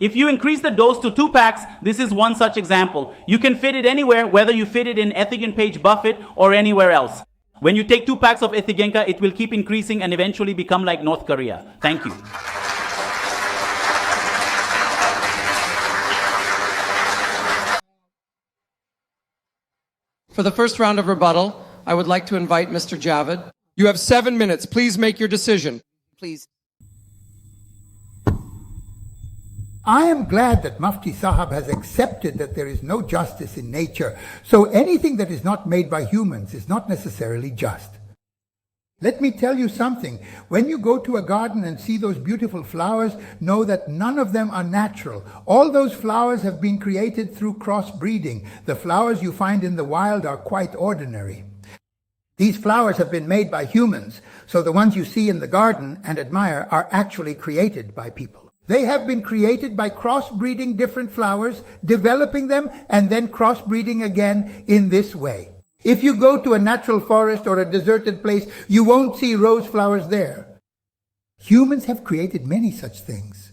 If you increase the dose to 2 packs, this is one such example. You can fit it anywhere, whether you fit it in Ethiopian Page Buffet or anywhere else. When you take 2 packs of Ethigenka, it will keep increasing and eventually become like North Korea. Thank you. For the first round of rebuttal, I would like to invite Mr. Javed. You have 7 minutes. Please make your decision. Please. I am glad that Mufti Sahab has accepted that there is no justice in nature, so anything that is not made by humans is not necessarily just. Let me tell you something. When you go to a garden and see those beautiful flowers, know that none of them are natural. All those flowers have been created through crossbreeding. The flowers you find in the wild are quite ordinary. These flowers have been made by humans, so the ones you see in the garden and admire are actually created by people. They have been created by crossbreeding different flowers, developing them, and then crossbreeding again in this way. If you go to a natural forest or a deserted place, you won't see rose flowers there. Humans have created many such things.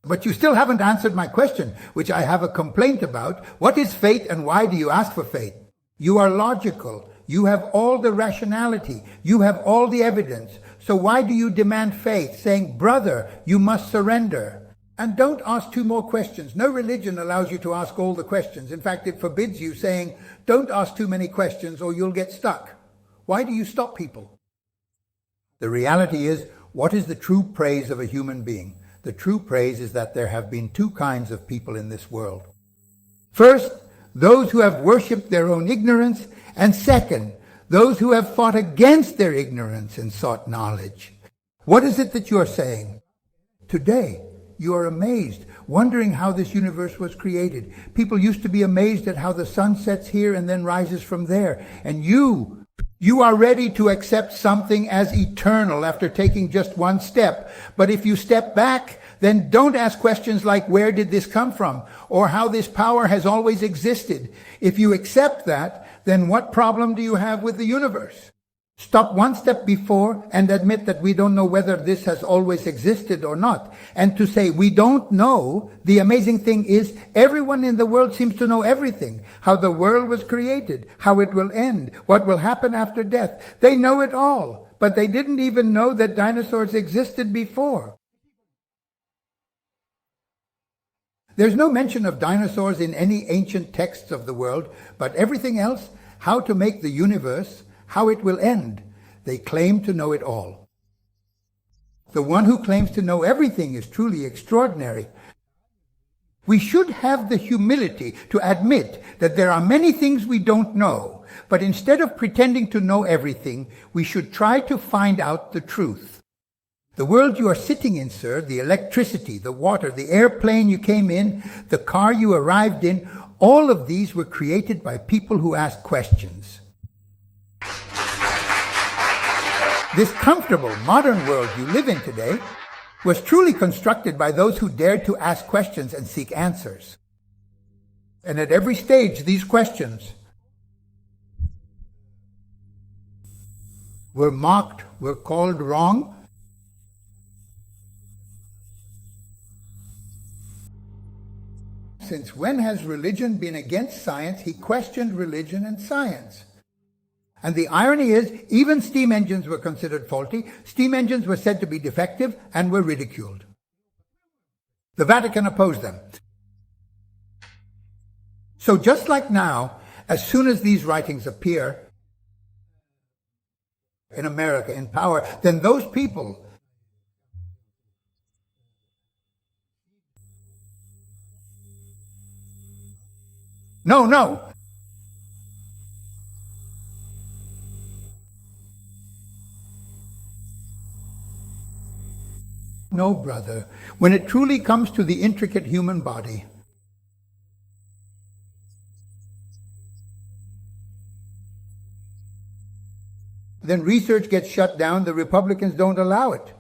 But you still haven't answered my question, which I have a complaint about. What is fate and why do you ask for fate? You are logical. You have all the rationality. You have all the evidence. So why do you demand faith, saying, brother, you must surrender? And don't ask 2 more questions. No religion allows you to ask all the questions. In fact, it forbids you, saying, don't ask too many questions or you'll get stuck. Why do you stop people? The reality is, what is the true praise of a human being? The true praise is that there have been 2 kinds of people in this world. First, those who have worshipped their own ignorance, and second, those who have fought against their ignorance and sought knowledge. What is it that you are saying? Today, you are amazed, wondering how this universe was created. People used to be amazed at how the sun sets here and then rises from there. And you are ready to accept something as eternal after taking just 1 step. But if you step back, then don't ask questions like, where did this come from? Or how this power has always existed. If you accept that, then what problem do you have with the universe? Stop 1 step before and admit that we don't know whether this has always existed or not. And to say we don't know, the amazing thing is everyone in the world seems to know everything. How the world was created, how it will end, what will happen after death. They know it all, but they didn't even know that dinosaurs existed before. There's no mention of dinosaurs in any ancient texts of the world, but everything else, how to make the universe, how it will end, they claim to know it all. The one who claims to know everything is truly extraordinary. We should have the humility to admit that there are many things we don't know, but instead of pretending to know everything, we should try to find out the truth. The world you are sitting in, sir, the electricity, the water, the airplane you came in, the car you arrived in, all of these were created by people who asked questions. This comfortable, modern world you live in today was truly constructed by those who dared to ask questions and seek answers. And at every stage, these questions were mocked, were called wrong. Since when has religion been against science? He questioned religion and science. And the irony is, even steam engines were considered faulty. Steam engines were said to be defective and were ridiculed. The Vatican opposed them. So just like now, as soon as these writings appear in America in power, then those people No. No, brother. When it truly comes to the intricate human body, then research gets shut down. The Republicans don't allow it.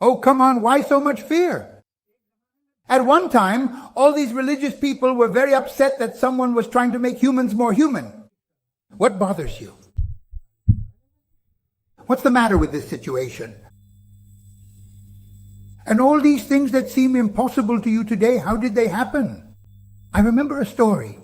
Oh, come on, why so much fear? At one time, all these religious people were very upset that someone was trying to make humans more human. What bothers you? What's the matter with this situation? And all these things that seem impossible to you today, how did they happen? I remember a story.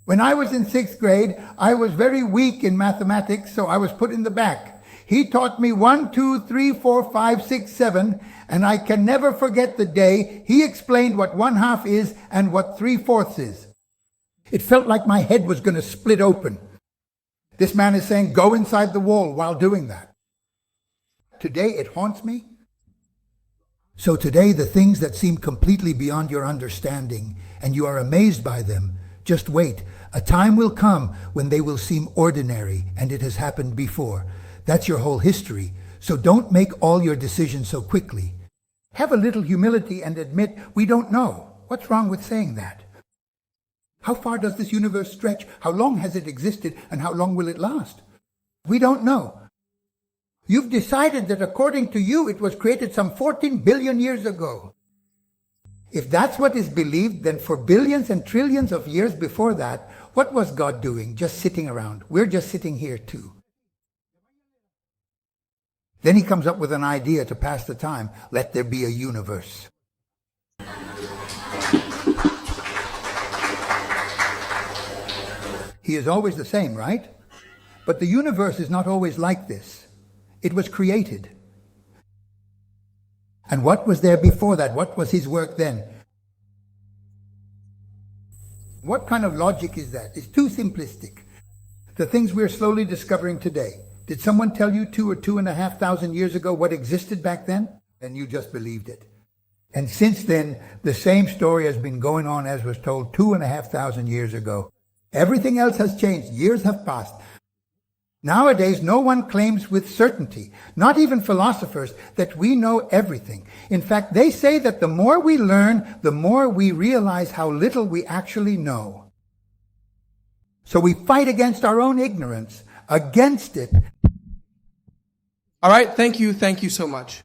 When I was in 6th grade, I was very weak in mathematics, so I was put in the back. He taught me 1, 2, 3, 4, 5, 6, 7, and I can never forget the day he explained what 1/2 is and what 3/4 is. It felt like my head was going to split open. This man is saying, go inside the wall while doing that. Today it haunts me. So today the things that seem completely beyond your understanding and you are amazed by them, just wait. A time will come when they will seem ordinary, and it has happened before. That's your whole history. So don't make all your decisions so quickly. Have a little humility and admit we don't know. What's wrong with saying that? How far does this universe stretch? How long has it existed, and how long will it last? We don't know. You've decided that according to you it was created some 14 billion years ago. If that's what is believed, then for billions and trillions of years before that, what was God doing? Just sitting around. We're just sitting here too. Then he comes up with an idea to pass the time. Let there be a universe. He is always the same, right? But the universe is not always like this. It was created. And what was there before that? What was his work then? What kind of logic is that? It's too simplistic. The things we're slowly discovering today. Did someone tell you 2 or 2,500 years ago what existed back then? And you just believed it. And since then, the same story has been going on as was told 2,500 years ago. Everything else has changed. Years have passed. Nowadays, no one claims with certainty, not even philosophers, that we know everything. In fact, they say that the more we learn, the more we realize how little we actually know. So we fight against our own ignorance, against it. All right, thank you so much.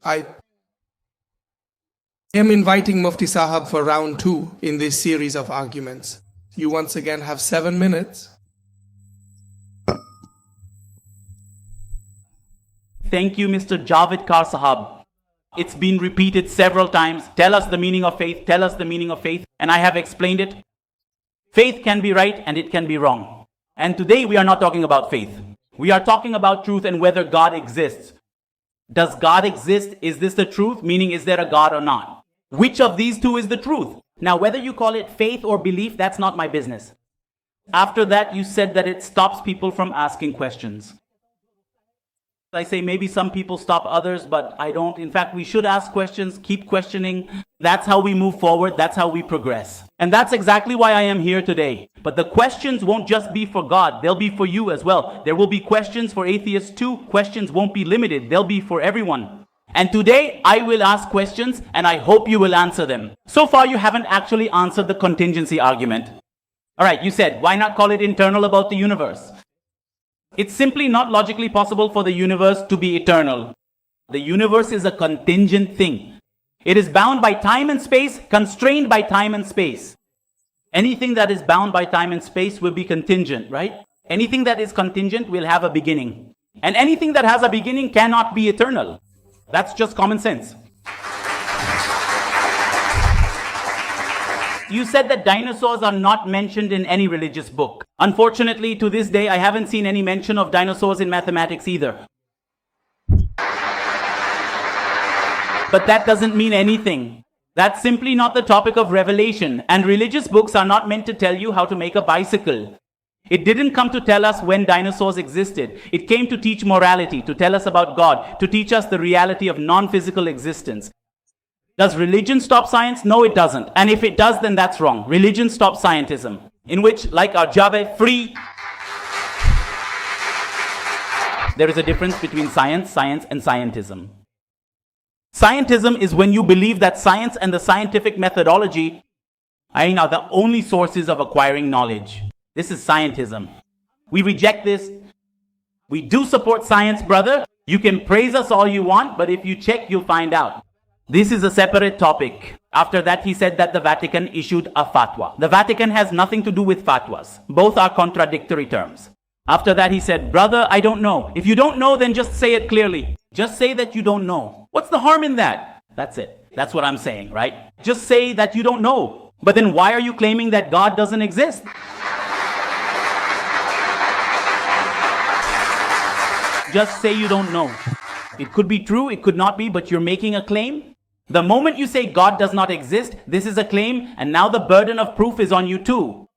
I am inviting Mufti Sahab for round 2 in this series of arguments. You once again have 7 minutes. Thank you, Mr. Javed Kar Sahab. It's been repeated several times. Tell us the meaning of faith. Tell us the meaning of faith. And I have explained it. Faith can be right and it can be wrong. And today we are not talking about faith. We are talking about truth and whether God exists. Does God exist? Is this the truth? Meaning, is there a God or not? Which of these two is the truth? Now, whether you call it faith or belief, that's not my business. After that, you said that it stops people from asking questions. I say maybe some people stop others, but I don't. In fact, we should ask questions, keep questioning. That's how we move forward. That's how we progress. And that's exactly why I am here today. But the questions won't just be for God. They'll be for you as well. There will be questions for atheists too. Questions won't be limited. They'll be for everyone. And today, I will ask questions and I hope you will answer them. So far, you haven't actually answered the contingency argument. All right, you said, why not call it internal about the universe? It's simply not logically possible for the universe to be eternal. The universe is a contingent thing. It is bound by time and space, constrained by time and space. Anything that is bound by time and space will be contingent, right? Anything that is contingent will have a beginning. And anything that has a beginning cannot be eternal. That's just common sense. You said that dinosaurs are not mentioned in any religious book. Unfortunately, to this day, I haven't seen any mention of dinosaurs in mathematics either. But that doesn't mean anything. That's simply not the topic of revelation. And religious books are not meant to tell you how to make a bicycle. It didn't come to tell us when dinosaurs existed. It came to teach morality, to tell us about God, to teach us the reality of non-physical existence. Does religion stop science? No, it doesn't. And if it does, then that's wrong. Religion stops scientism, in which, like our Javed, free. There is a difference between science, and scientism. Scientism is when you believe that science and the scientific methodology are the only sources of acquiring knowledge. This is scientism. We reject this. We do support science, brother. You can praise us all you want, but if you check, you'll find out. This is a separate topic. After that, he said that the Vatican issued a fatwa. The Vatican has nothing to do with fatwas. Both are contradictory terms. After that, he said, brother, I don't know. If you don't know, then just say it clearly. Just say that you don't know. What's the harm in that? That's it. That's what I'm saying, right? Just say that you don't know. But then why are you claiming that God doesn't exist? Just say you don't know. It could be true, it could not be, but you're making a claim. The moment you say God does not exist, this is a claim, and now the burden of proof is on you too.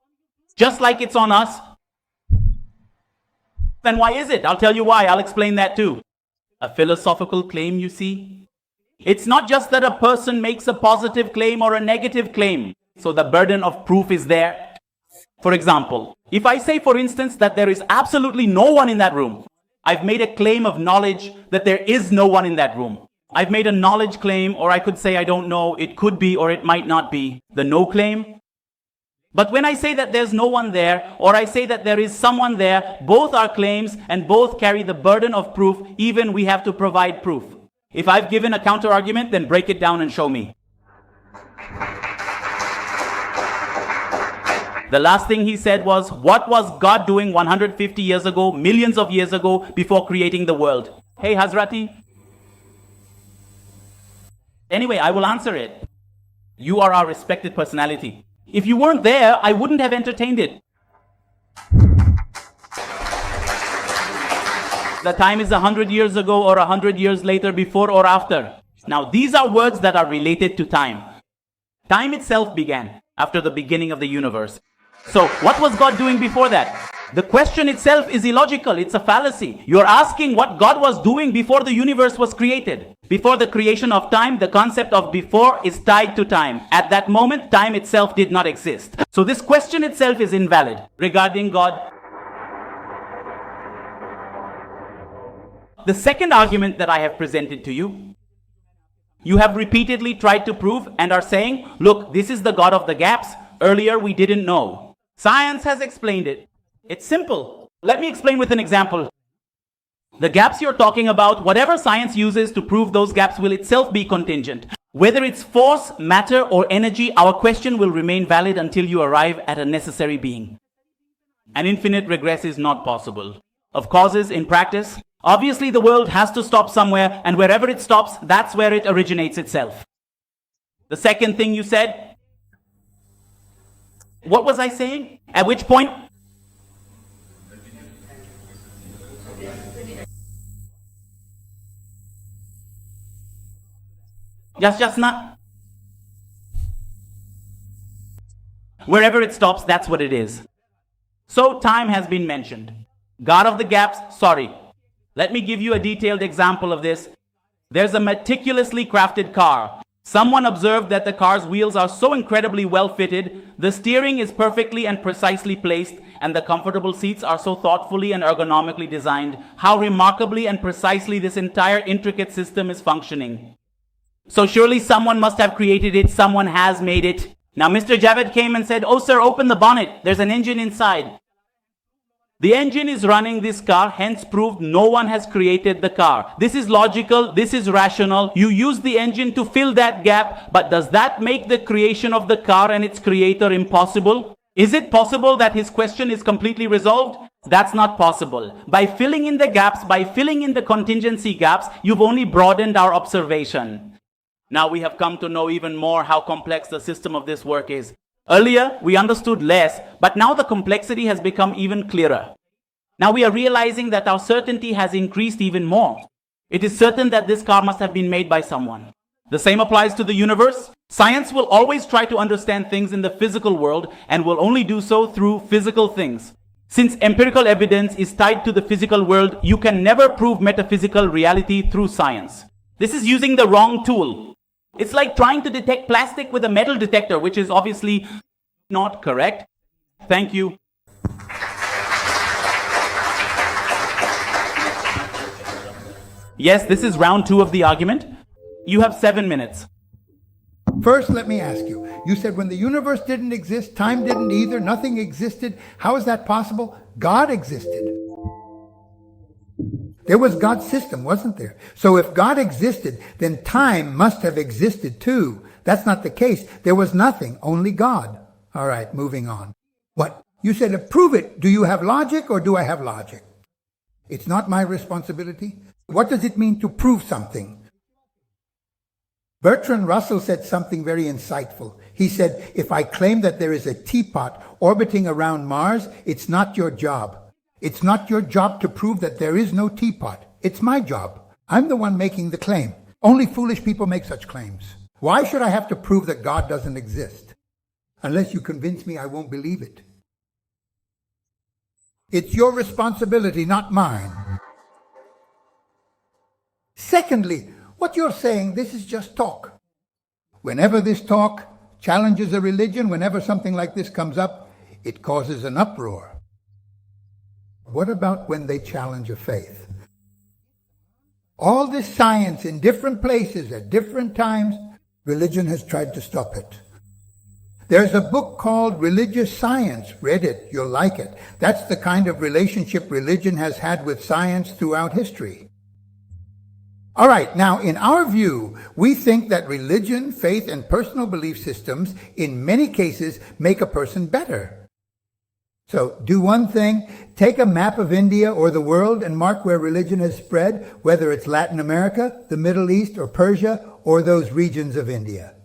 Just like it's on us. Then why is it? I'll tell you why. I'll explain that too. A philosophical claim, you see? It's not just that a person makes a positive claim or a negative claim. So the burden of proof is there. For example, if I say, for instance, that there is absolutely no one in that room, I've made a claim of knowledge that there is no one in that room. I've made a knowledge claim, or I could say I don't know, it could be or it might not be. The no claim. But when I say that there's no one there, or I say that there is someone there, both are claims and both carry the burden of proof, even we have to provide proof. If I've given a counter argument, then break it down and show me. The last thing he said was, what was God doing 150 years ago, millions of years ago, before creating the world? Hey, Hazrati. Anyway, I will answer it. You are our respected personality. If you weren't there, I wouldn't have entertained it. The time is 100 years ago or 100 years later, before or after. Now, these are words that are related to time. Time itself began after the beginning of the universe. So, what was God doing before that? The question itself is illogical. It's a fallacy. You're asking what God was doing before the universe was created. Before the creation of time, the concept of before is tied to time. At that moment, time itself did not exist. So this question itself is invalid regarding God. The second argument that I have presented to you, you have repeatedly tried to prove and are saying, look, this is the God of the gaps. Earlier we didn't know. Science has explained it. It's simple. Let me explain with an example. The gaps you're talking about, whatever science uses to prove those gaps will itself be contingent. Whether it's force, matter, or energy, our question will remain valid until you arrive at a necessary being. An infinite regress is not possible. Of causes in practice, obviously the world has to stop somewhere, and wherever it stops, that's where it originates itself. The second thing you said, what was I saying? At which point? Just not. Wherever it stops, that's what it is. So time has been mentioned. God of the gaps, sorry. Let me give you a detailed example of this. There's a meticulously crafted car. Someone observed that the car's wheels are so incredibly well fitted, the steering is perfectly and precisely placed, and the comfortable seats are so thoughtfully and ergonomically designed. How remarkably and precisely this entire intricate system is functioning. So surely someone must have created it, someone has made it. Now Mr. Javed came and said, oh sir, open the bonnet, there's an engine inside. The engine is running this car, hence proved no one has created the car. This is logical, this is rational. You use the engine to fill that gap, but does that make the creation of the car and its creator impossible? Is it possible that his question is completely resolved? That's not possible. By filling in the gaps, by filling in the contingency gaps, you've only broadened our observation. Now we have come to know even more how complex the system of this work is. Earlier, we understood less, but now the complexity has become even clearer. Now we are realizing that our certainty has increased even more. It is certain that this car must have been made by someone. The same applies to the universe. Science will always try to understand things in the physical world and will only do so through physical things. Since empirical evidence is tied to the physical world, you can never prove metaphysical reality through science. This is using the wrong tool. It's like trying to detect plastic with a metal detector, which is obviously not correct. Thank you. Yes, this is round 2 of the argument. You have 7 minutes. First, let me ask you. You said when the universe didn't exist, time didn't either, nothing existed. How is that possible? God existed. There was God's system, wasn't there? So if God existed, then time must have existed too. That's not the case. There was nothing, only God. All right, moving on. What? You said, prove it. Do you have logic or do I have logic? It's not my responsibility. What does it mean to prove something? Bertrand Russell said something very insightful. He said, if I claim that there is a teapot orbiting around Mars, it's not your job. It's not your job to prove that there is no teapot. It's my job. I'm the one making the claim. Only foolish people make such claims. Why should I have to prove that God doesn't exist? Unless you convince me, I won't believe it. It's your responsibility, not mine. Secondly, what you're saying, this is just talk. Whenever this talk challenges a religion, whenever something like this comes up, it causes an uproar. What about when they challenge a faith? All this science in different places at different times, religion has tried to stop it. There's a book called Religious Science. Read it, you'll like it. That's the kind of relationship religion has had with science throughout history. All right, now in our view, we think that religion, faith, and personal belief systems in many cases make a person better. So do one thing, take a map of India or the world and mark where religion has spread, whether it's Latin America, the Middle East, or Persia, or those regions of India.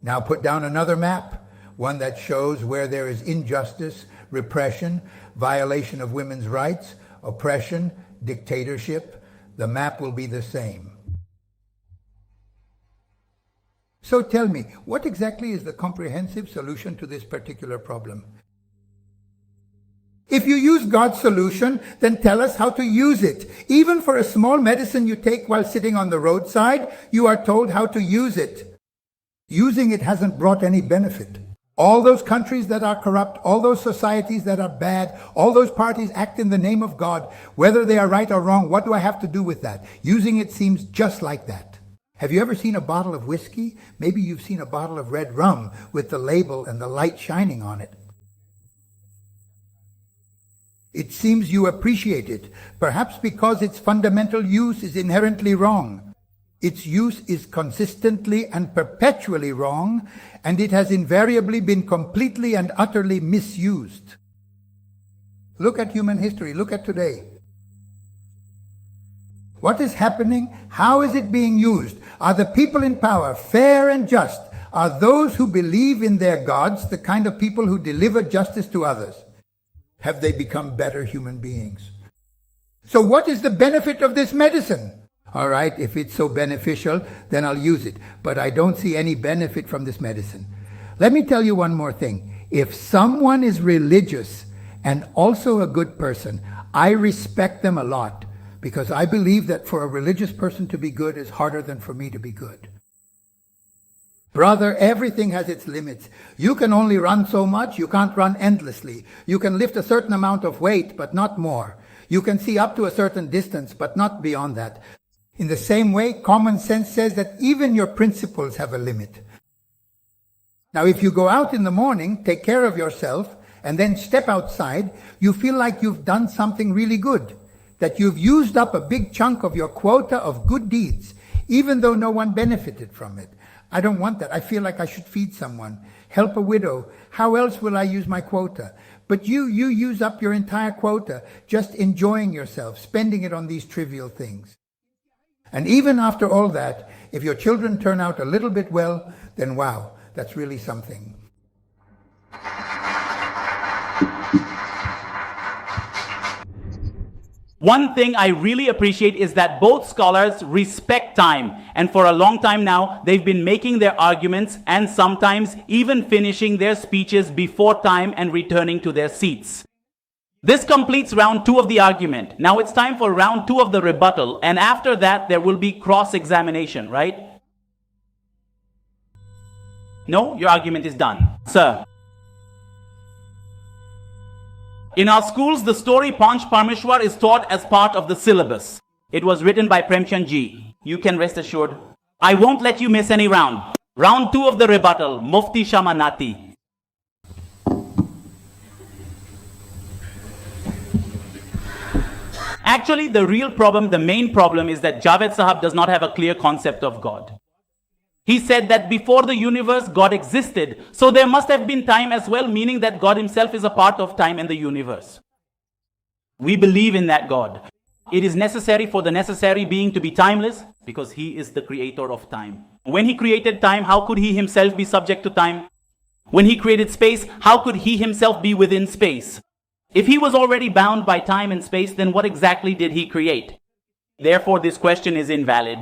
Now put down another map, one that shows where there is injustice, repression, violation of women's rights, oppression, dictatorship. The map will be the same. So tell me, what exactly is the comprehensive solution to this particular problem? If you use God's solution, then tell us how to use it. Even for a small medicine you take while sitting on the roadside, you are told how to use it. Using it hasn't brought any benefit. All those countries that are corrupt, all those societies that are bad, all those parties act in the name of God. Whether they are right or wrong, what do I have to do with that? Using it seems just like that. Have you ever seen a bottle of whiskey? Maybe you've seen a bottle of red rum with the label and the light shining on it. It seems you appreciate it, perhaps because its fundamental use is inherently wrong. Its use is consistently and perpetually wrong, and it has invariably been completely and utterly misused. Look at human history. Look at today. What is happening? How is it being used? Are the people in power fair and just? Are those who believe in their gods the kind of people who deliver justice to others? Have they become better human beings? So what is the benefit of this medicine? All right, if it's so beneficial, then I'll use it. But I don't see any benefit from this medicine. Let me tell you one more thing. If someone is religious and also a good person, I respect them a lot, because I believe that for a religious person to be good is harder than for me to be good. Brother, everything has its limits. You can only run so much. You can't run endlessly. You can lift a certain amount of weight, but not more. You can see up to a certain distance, but not beyond that. In the same way, common sense says that even your principles have a limit. Now, if you go out in the morning, take care of yourself, and then step outside, you feel like you've done something really good, that you've used up a big chunk of your quota of good deeds, even though no one benefited from it. I don't want that. I feel like I should feed someone, help a widow. How else will I use my quota? But you use up your entire quota, just enjoying yourself, spending it on these trivial things. And even after all that, if your children turn out a little bit well, then wow, that's really something. One thing I really appreciate is that both scholars respect time, and for a long time now, they've been making their arguments and sometimes even finishing their speeches before time and returning to their seats. This completes round 2 of the argument. Now it's time for round 2 of the rebuttal, and after that there will be cross-examination, right? No, your argument is done. Sir. In our schools, the story Panch Parmeshwar is taught as part of the syllabus. It was written by Premchand ji. You can rest assured. I won't let you miss any round. Round 2 of the rebuttal, Mufti Shamanati. Actually, the real problem, the main problem is that Javed Sahab does not have a clear concept of God. He said that before the universe, God existed. So there must have been time as well, meaning that God himself is a part of time and the universe. We believe in that God. It is necessary for the necessary being to be timeless because he is the creator of time. When he created time, how could he himself be subject to time? When he created space, how could he himself be within space? If he was already bound by time and space, then what exactly did he create? Therefore, this question is invalid.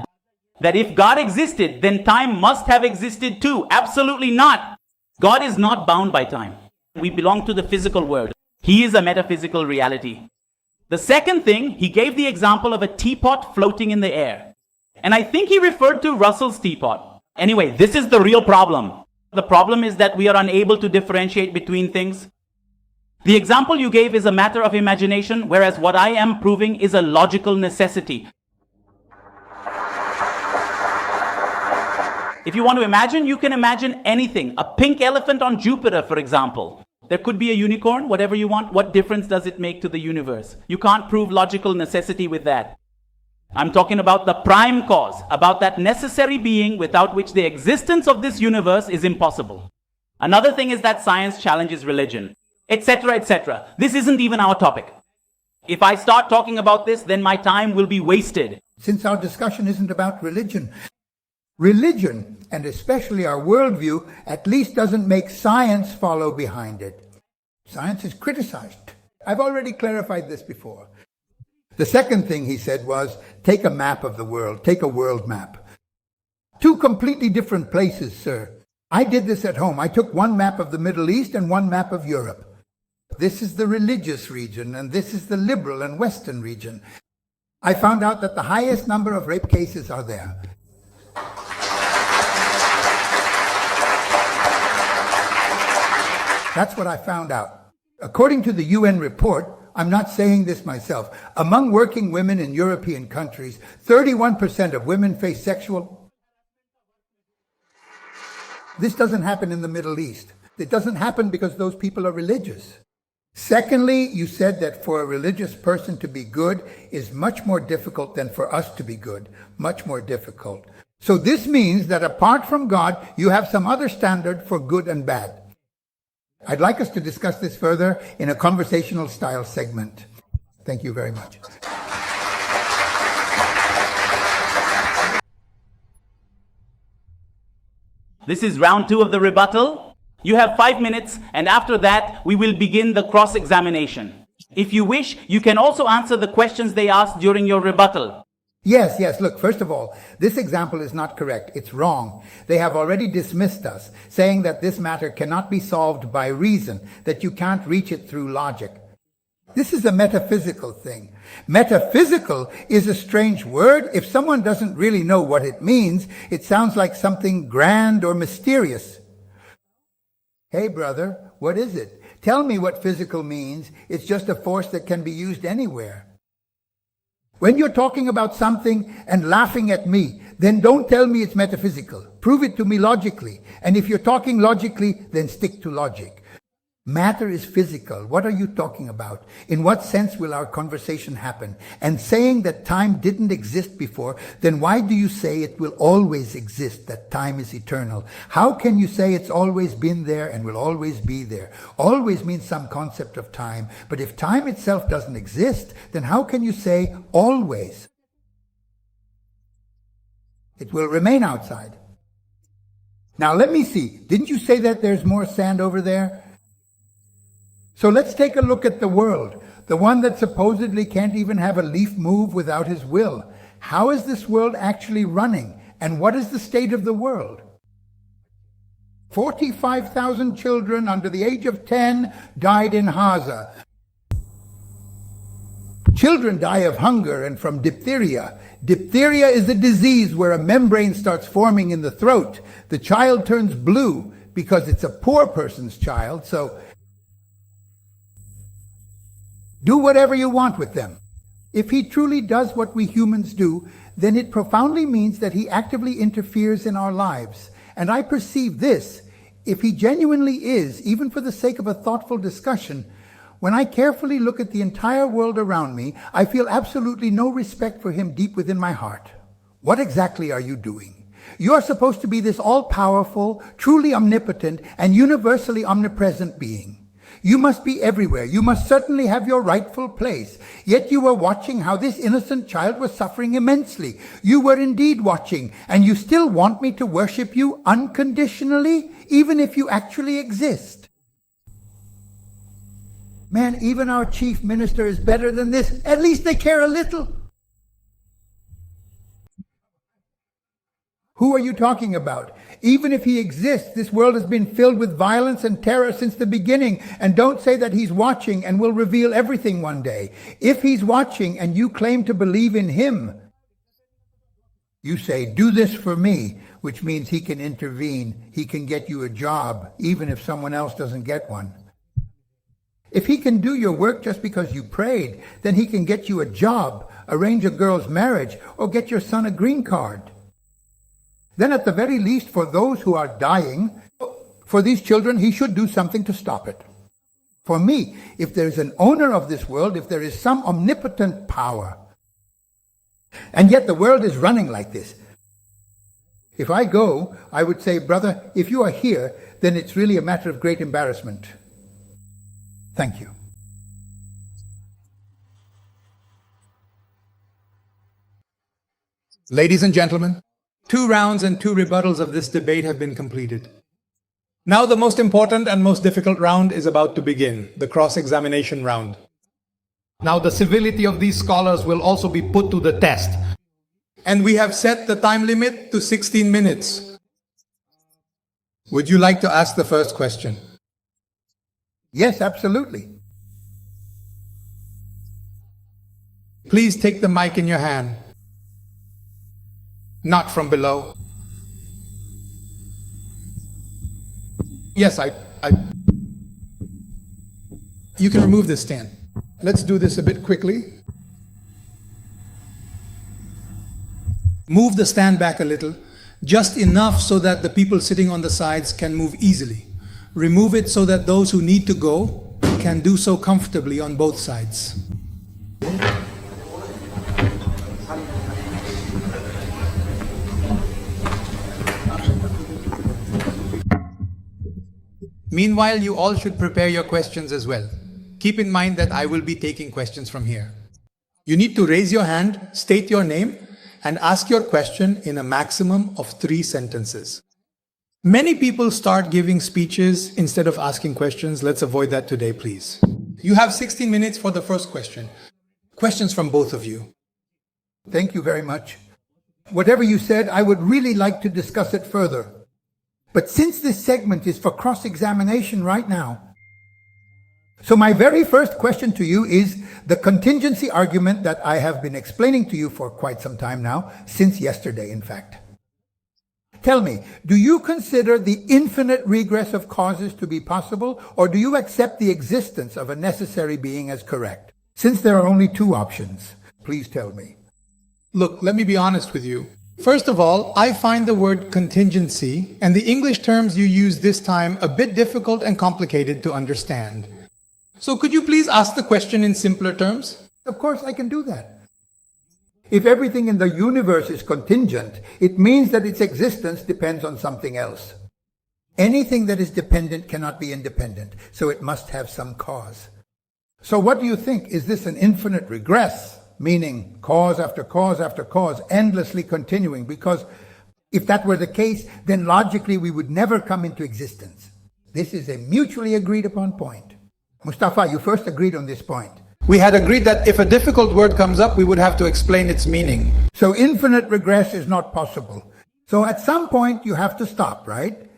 That if God existed, then time must have existed too. Absolutely not. God is not bound by time. We belong to the physical world. He is a metaphysical reality. The second thing, he gave the example of a teapot floating in the air. And I think he referred to Russell's teapot. Anyway, this is the real problem. The problem is that we are unable to differentiate between things. The example you gave is a matter of imagination, whereas what I am proving is a logical necessity. If you want to imagine, you can imagine anything. A pink elephant on Jupiter, for example. There could be a unicorn, whatever you want. What difference does it make to the universe? You can't prove logical necessity with that. I'm talking about the prime cause, about that necessary being without which the existence of this universe is impossible. Another thing is that science challenges religion, etc., etc. This isn't even our topic. If I start talking about this, then my time will be wasted. Since our discussion isn't about religion, religion, and especially our worldview, at least doesn't make science follow behind it. Science is criticized. I've already clarified this before. The second thing he said was, take a map of the world, take a world map. Two completely different places, sir. I did this at home. I took one map of the Middle East and one map of Europe. This is the religious region, and this is the liberal and Western region. I found out that the highest number of rape cases are there. That's what I found out. According to the UN report, I'm not saying this myself, among working women in European countries, 31% of women face sexual. This doesn't happen in the Middle East. It doesn't happen because those people are religious. Secondly, you said that for a religious person to be good is much more difficult than for us to be good. Much more difficult. So this means that apart from God, you have some other standard for good and bad. I'd like us to discuss this further in a conversational style segment. Thank you very much. This is round 2 of the rebuttal. You have 5 minutes, and after that, we will begin the cross-examination. If you wish, you can also answer the questions they asked during your rebuttal. Yes. Look, first of all, this example is not correct. It's wrong. They have already dismissed us, saying that this matter cannot be solved by reason, that you can't reach it through logic. This is a metaphysical thing. Metaphysical is a strange word. If someone doesn't really know what it means, it sounds like something grand or mysterious. Hey, brother, what is it? Tell me what physical means. It's just a force that can be used anywhere. When you're talking about something and laughing at me, then don't tell me it's metaphysical. Prove it to me logically. And if you're talking logically, then stick to logic. Matter is physical. What are you talking about? In what sense will our conversation happen? And saying that time didn't exist before, then why do you say it will always exist, that time is eternal? How can you say it's always been there and will always be there? Always means some concept of time. But if time itself doesn't exist, then how can you say always? It will remain outside. Now let me see. Didn't you say that there's more sand over there? So let's take a look at the world, the one that supposedly can't even have a leaf move without his will. How is this world actually running? And what is the state of the world? 45,000 children under the age of 10 died in Gaza. Children die of hunger and from diphtheria. Diphtheria is a disease where a membrane starts forming in the throat. The child turns blue because it's a poor person's child, so do whatever you want with them. If he truly does what we humans do, then it profoundly means that he actively interferes in our lives. And I perceive this, if he genuinely is, even for the sake of a thoughtful discussion, when I carefully look at the entire world around me, I feel absolutely no respect for him deep within my heart. What exactly are you doing? You are supposed to be this all-powerful, truly omnipotent, and universally omnipresent being. You must be everywhere. You must certainly have your rightful place. Yet you were watching how this innocent child was suffering immensely. You were indeed watching, and you still want me to worship you unconditionally, even if you actually exist. Man, even our chief minister is better than this. At least they care a little. Who are you talking about? Even if he exists, this world has been filled with violence and terror since the beginning. And don't say that he's watching and will reveal everything one day. If he's watching and you claim to believe in him, you say, do this for me, which means he can intervene. He can get you a job, even if someone else doesn't get one. If he can do your work just because you prayed, then he can get you a job, arrange a girl's marriage, or get your son a green card. Then at the very least, for those who are dying, for these children, he should do something to stop it. For me, if there is an owner of this world, if there is some omnipotent power, and yet the world is running like this, if I go, I would say, brother, if you are here, then it's really a matter of great embarrassment. Thank you. Ladies and gentlemen, 2 rounds and 2 rebuttals of this debate have been completed. Now the most important and most difficult round is about to begin, the cross-examination round. Now the civility of these scholars will also be put to the test. And we have set the time limit to 16 minutes. Would you like to ask the first question? Yes, absolutely. Please take the mic in your hand. Not from below. Yes, you can remove this stand. Let's do this a bit quickly. Move the stand back a little, just enough so that the people sitting on the sides can move easily. Remove it so that those who need to go can do so comfortably on both sides. Meanwhile, you all should prepare your questions as well. Keep in mind that I will be taking questions from here. You need to raise your hand, state your name, and ask your question in a maximum of 3 sentences. Many people start giving speeches instead of asking questions. Let's avoid that today, please. You have 16 minutes for the first question. Questions from both of you. Thank you very much. Whatever you said, I would really like to discuss it further. But since this segment is for cross-examination right now, so my very first question to you is the contingency argument that I have been explaining to you for quite some time now, since yesterday, in fact. Tell me, do you consider the infinite regress of causes to be possible, or do you accept the existence of a necessary being as correct? Since there are only 2 options, please tell me. Look, let me be honest with you. First of all, I find the word contingency and the English terms you use this time a bit difficult and complicated to understand. So could you please ask the question in simpler terms? Of course, I can do that. If everything in the universe is contingent, it means that its existence depends on something else. Anything that is dependent cannot be independent, so it must have some cause. So what do you think? Is this an infinite regress? Meaning cause after cause after cause, endlessly continuing, because if that were the case, then logically we would never come into existence. This is a mutually agreed upon point. Mustafa, you first agreed on this point. We had agreed that if a difficult word comes up, we would have to explain its meaning. So infinite regress is not possible. So at some point you have to stop, right?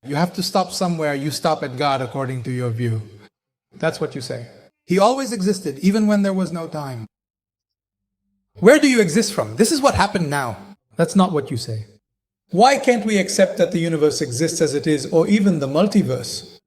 You have to stop somewhere. You stop at God according to your view. That's what you say. He always existed, even when there was no time. Where do you exist from? This is what happened now. That's not what you say. Why can't we accept that the universe exists as it is, or even the multiverse?